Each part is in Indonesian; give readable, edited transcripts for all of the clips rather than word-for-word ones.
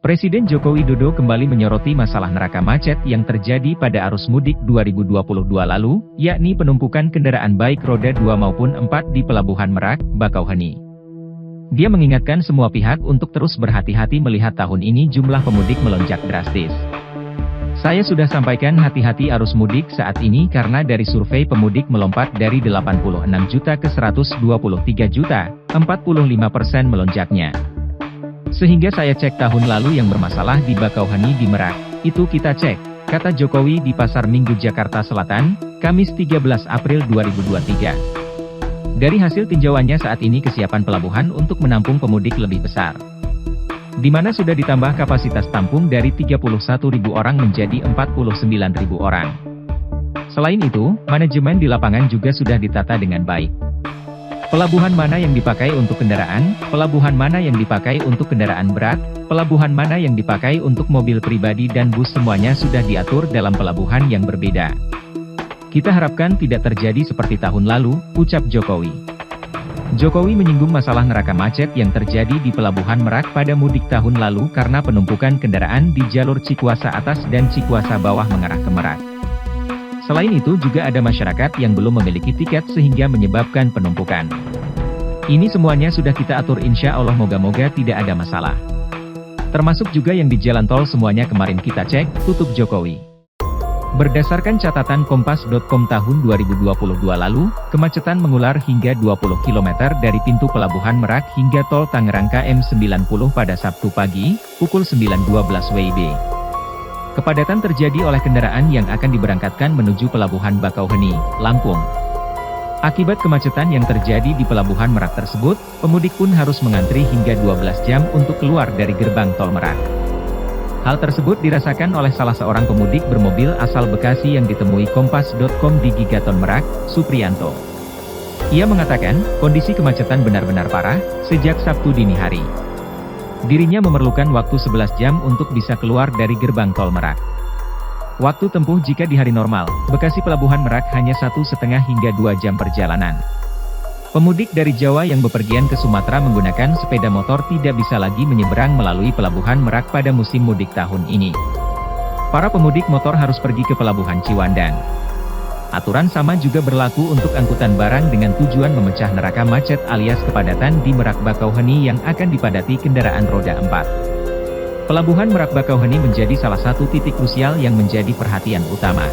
Presiden Joko Widodo kembali menyoroti masalah neraka macet yang terjadi pada arus mudik 2022 lalu, yakni penumpukan kendaraan baik roda 2 maupun 4 di Pelabuhan Merak, Bakauheni. Dia mengingatkan semua pihak untuk terus berhati-hati melihat tahun ini jumlah pemudik melonjak drastis. Saya sudah sampaikan hati-hati arus mudik saat ini karena dari survei pemudik melompat dari 86 juta ke 123 juta, 45% melonjaknya. Sehingga saya cek tahun lalu yang bermasalah di Bakauheni di Merak, itu kita cek, kata Jokowi di Pasar Minggu Jakarta Selatan, Kamis 13 April 2023. Dari hasil tinjauannya saat ini kesiapan pelabuhan untuk menampung pemudik lebih besar. Di mana sudah ditambah kapasitas tampung dari 31.000 orang menjadi 49.000 orang. Selain itu, manajemen di lapangan juga sudah ditata dengan baik. Pelabuhan mana yang dipakai untuk kendaraan, pelabuhan mana yang dipakai untuk kendaraan berat, pelabuhan mana yang dipakai untuk mobil pribadi dan bus semuanya sudah diatur dalam pelabuhan yang berbeda. Kita harapkan tidak terjadi seperti tahun lalu, ucap Jokowi. Jokowi menyinggung masalah neraka macet yang terjadi di Pelabuhan Merak pada mudik tahun lalu karena penumpukan kendaraan di jalur Cikuasa Atas dan Cikuasa Bawah mengarah ke Merak. Selain itu juga ada masyarakat yang belum memiliki tiket sehingga menyebabkan penumpukan. Ini semuanya sudah kita atur, insya Allah moga-moga tidak ada masalah. Termasuk juga yang di jalan tol semuanya kemarin kita cek, tutup Jokowi. Berdasarkan catatan Kompas.com tahun 2022 lalu, kemacetan mengular hingga 20 km dari pintu Pelabuhan Merak hingga tol Tangerang KM 90 pada Sabtu pagi, pukul 9.12 WIB. Kepadatan terjadi oleh kendaraan yang akan diberangkatkan menuju Pelabuhan Bakauheni, Lampung. Akibat kemacetan yang terjadi di Pelabuhan Merak tersebut, pemudik pun harus mengantri hingga 12 jam untuk keluar dari gerbang tol Merak. Hal tersebut dirasakan oleh salah seorang pemudik bermobil asal Bekasi yang ditemui Kompas.com di Gigaton Merak, Supriyanto. Ia mengatakan, kondisi kemacetan benar-benar parah, sejak Sabtu dini hari. Dirinya memerlukan waktu 11 jam untuk bisa keluar dari gerbang tol Merak. Waktu tempuh jika di hari normal, Bekasi Pelabuhan Merak hanya 1,5 hingga 2 jam perjalanan. Pemudik dari Jawa yang bepergian ke Sumatera menggunakan sepeda motor tidak bisa lagi menyeberang melalui Pelabuhan Merak pada musim mudik tahun ini. Para pemudik motor harus pergi ke Pelabuhan Ciwandan. Aturan sama juga berlaku untuk angkutan barang dengan tujuan memecah neraka macet alias kepadatan di Merak Bakauheni yang akan dipadati kendaraan roda 4. Pelabuhan Merak Bakauheni menjadi salah satu titik krusial yang menjadi perhatian utama.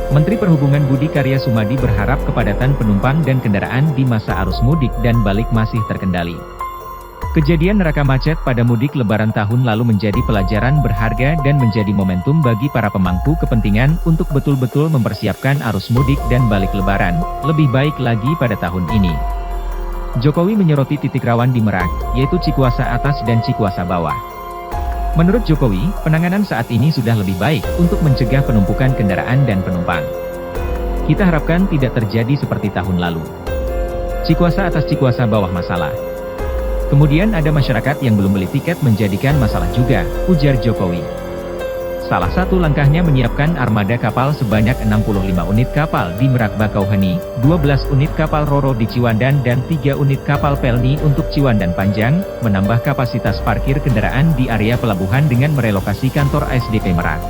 Menteri Perhubungan Budi Karya Sumadi berharap kepadatan penumpang dan kendaraan di masa arus mudik dan balik masih terkendali. Kejadian neraka macet pada mudik Lebaran tahun lalu menjadi pelajaran berharga dan menjadi momentum bagi para pemangku kepentingan untuk betul-betul mempersiapkan arus mudik dan balik Lebaran, lebih baik lagi pada tahun ini. Jokowi menyoroti titik rawan di Merak, yaitu Cikuasa Atas dan Cikuasa Bawah. Menurut Jokowi, penanganan saat ini sudah lebih baik untuk mencegah penumpukan kendaraan dan penumpang. Kita harapkan tidak terjadi seperti tahun lalu. Cikuasa Atas Cikuasa Bawah masalah. Kemudian ada masyarakat yang belum beli tiket menjadikan masalah juga, ujar Jokowi. Salah satu langkahnya menyiapkan armada kapal sebanyak 65 unit kapal di Merak Bakauheni, 12 unit kapal Roro di Ciwandan dan 3 unit kapal Pelni untuk Ciwandan Panjang, menambah kapasitas parkir kendaraan di area pelabuhan dengan merelokasi kantor ASDP Merak.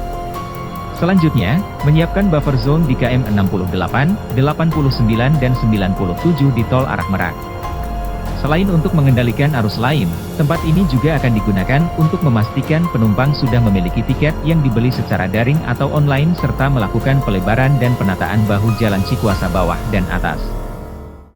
Selanjutnya, menyiapkan buffer zone di KM 68, 89 dan 97 di tol arah Merak. Selain untuk mengendalikan arus lain, tempat ini juga akan digunakan untuk memastikan penumpang sudah memiliki tiket yang dibeli secara daring atau online serta melakukan pelebaran dan penataan bahu jalan Cikuasa Bawah dan Atas.